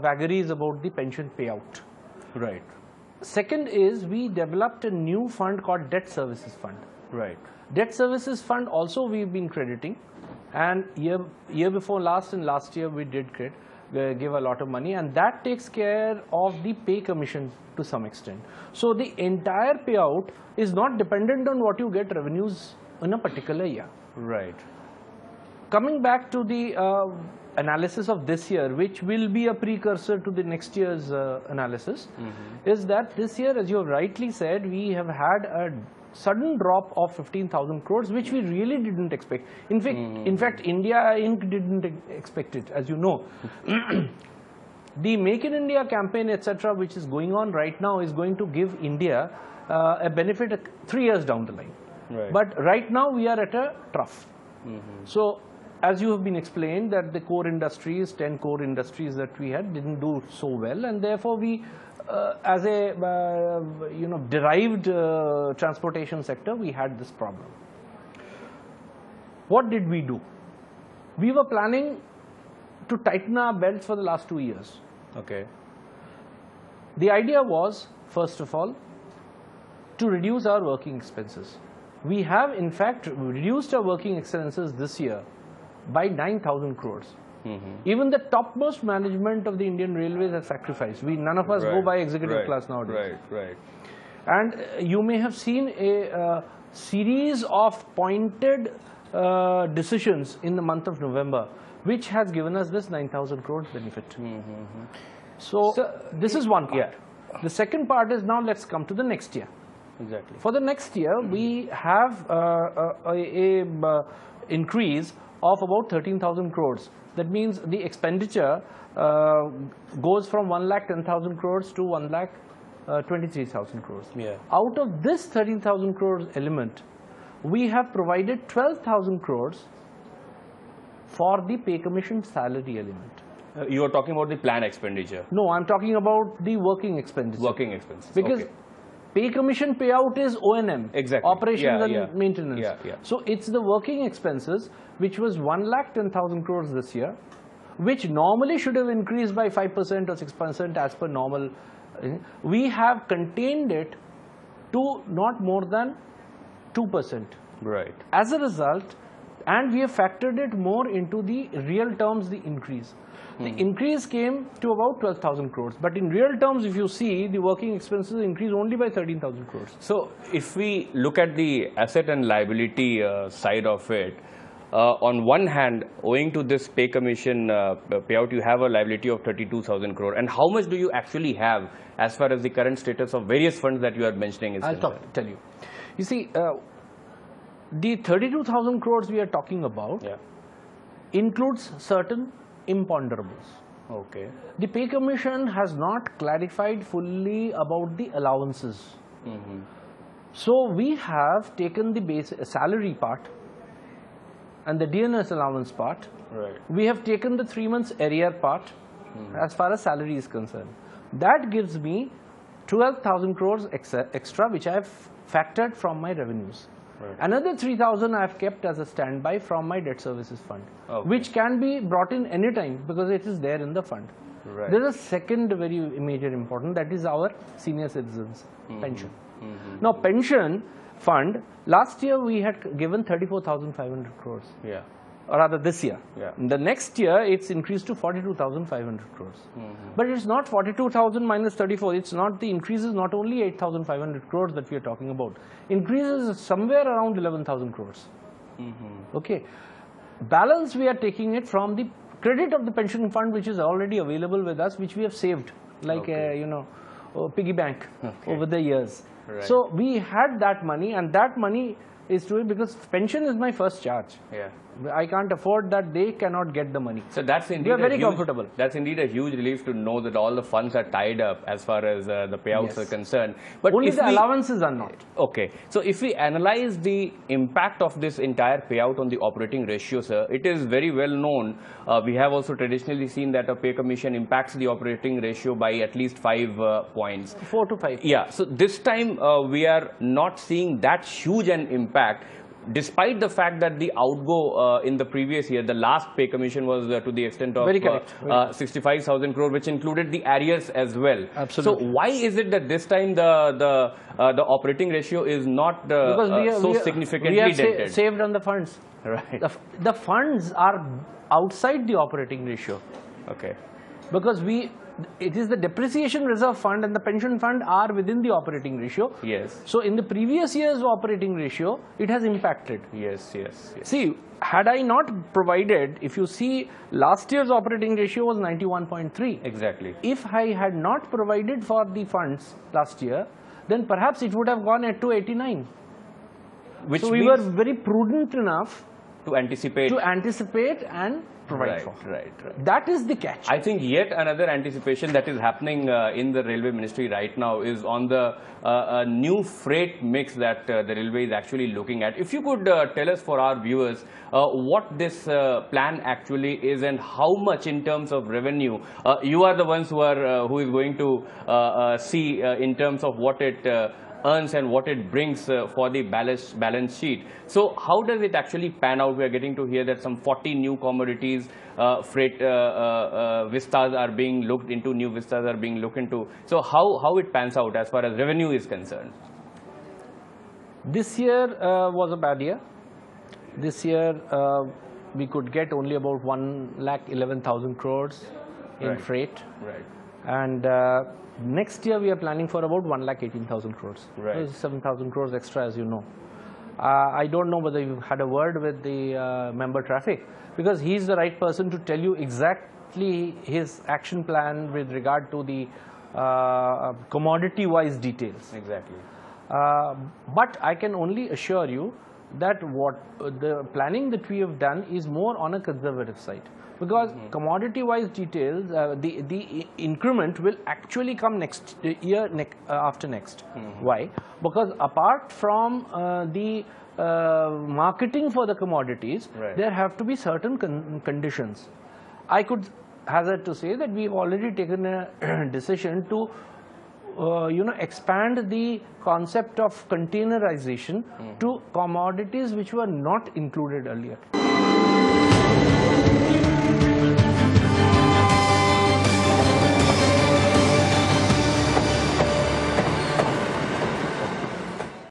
vagaries about the pension payout. Right. Second is we developed a new fund called Debt Services Fund. Right. Debt Services Fund also we've been crediting, and year before last and last year we did give a lot of money, and that takes care of the pay commission to some extent. So the entire payout is not dependent on what you get revenues in a particular year. Right. Coming back to the analysis of this year, which will be a precursor to the next year's analysis, is that this year, as you have rightly said, we have had a sudden drop of 15,000 crores, which we really didn't expect. In fact, India Inc. didn't expect it, as you know. The Make in India campaign, etc., which is going on right now, is going to give India a benefit 3 years down the line. Right. But right now we are at a trough. So, as you have been explained, that the core industries, 10 core industries that we had, didn't do so well, and therefore we, as a derived transportation sector, we had this problem. What did we do? We were planning to tighten our belts for the last 2 years. Okay. The idea was, first of all, to reduce our working expenses. We have, in fact, reduced our working expenses this year by 9,000 crores. Even the topmost management of the Indian Railways has sacrificed. None of us go by executive class nowadays. Right. And you may have seen a series of pointed decisions in the month of November, which has given us this 9,000 crores benefit. So this is one part. The second part is, now let's come to the next year. Exactly. For the next year, we have a increase of about 13,000 crores. That means the expenditure goes from 1,10,000 crores to 1,23,000 crores. Yeah. Out of this 13,000 crores element, we have provided 12,000 crores for the pay commission salary element. You are talking about the planned expenditure. No, I'm talking about the working expenditure. Working expenses. Because pay commission payout is O&M. Exactly. Operations and maintenance. Yeah. So it's the working expenses, which was 1,10,000 crores this year, which normally should have increased by 5% or 6% as per normal. We have contained it to not more than 2%. Right. As a result, and we have factored it more into the real terms, the increase. The increase came to about 12,000 crores. But in real terms, if you see, the working expenses increased only by 13,000 crores. So if we look at the asset and liability side of it, on one hand, owing to this pay commission payout, you have a liability of 32,000 crore. And how much do you actually have as far as the current status of various funds that you are mentioning is concerned? I'll tell you. You see, the 32,000 crores we are talking about includes certain imponderables. Okay. The pay commission has not clarified fully about the allowances. So we have taken the base salary part and the DNS allowance part. Right. We have taken the 3 months arrear part as far as salary is concerned. That gives me 12,000 crores extra, which I have factored from my revenues. Right. Another 3,000 I have kept as a standby from my debt services fund, Okay. which can be brought in any time because it is there in the fund. Right. There is a second very major important, that is our senior citizens pension. Now pension fund, last year we had given 34,500 crores. Yeah. Or rather this year. Yeah. The next year it's increased to 42,500 crores. But it's not 42,000 minus 34. It's not, the increase is not only 8,500 crores that we are talking about. Increases is somewhere around 11,000 crores. Okay. Balance we are taking it from the credit of the pension fund, which is already available with us, which we have saved like a piggy bank over the years. Right. So we had that money, and that money is to it because pension is my first charge. Yeah. I can't afford that, they cannot get the money. So that's indeed We are very comfortable. That's indeed a huge relief to know that all the funds are tied up as far as the payouts Yes. are concerned. But only if the allowances are not. Okay. So if we analyze the impact of this entire payout on the operating ratio, sir, it is very well known. We have also traditionally seen that a pay commission impacts the operating ratio by at least 5 points. 4 to 5. Yeah. So this time we are not seeing that huge an impact. despite the fact that the outgo in the previous year, the last pay commission was to the extent of 65,000 crore, which included the arrears as well. Absolutely. So why is it that this time the operating ratio is not so significantly dented? We have saved on the funds. Right. The funds are outside the operating ratio. Okay. Because it is the depreciation reserve fund and the pension fund are within the operating ratio. Yes. So in the previous year's operating ratio, it has impacted. Yes, yes, yes. See, had I not provided, if you see, last year's operating ratio was 91.3. Exactly. If I had not provided for the funds last year, then perhaps it would have gone at 289. So we were very prudent enough to anticipate and provide for. Right. That is the catch. I think yet another anticipation that is happening in the railway ministry right now is on the new freight mix that the railway is actually looking at. If you could tell us, for our viewers, what this plan actually is and how much in terms of revenue you are the ones who is going to see in terms of what it earns and what it brings for the balance sheet. So how does it actually pan out? We are getting to hear that some 40 new commodities, freight vistas are being looked into, new vistas are being looked into. So how it pans out as far as revenue is concerned? This year was a bad year. This year we could get only about 1,11,000 crores in freight. Right. And next year we are planning for about 1,18,000 crores. Right. 7,000 crores extra, as you know. I don't know whether you've had a word with the member traffic, because he's the right person to tell you exactly his action plan with regard to the commodity-wise details. Exactly. But I can only assure you that what the planning that we have done is more on a conservative side. Because commodity-wise details, the increment will actually come next year, after next. Why? Because apart from the marketing for the commodities, there have to be certain conditions. I could hazard to say that we've already taken a decision to expand the concept of containerization to commodities which were not included earlier.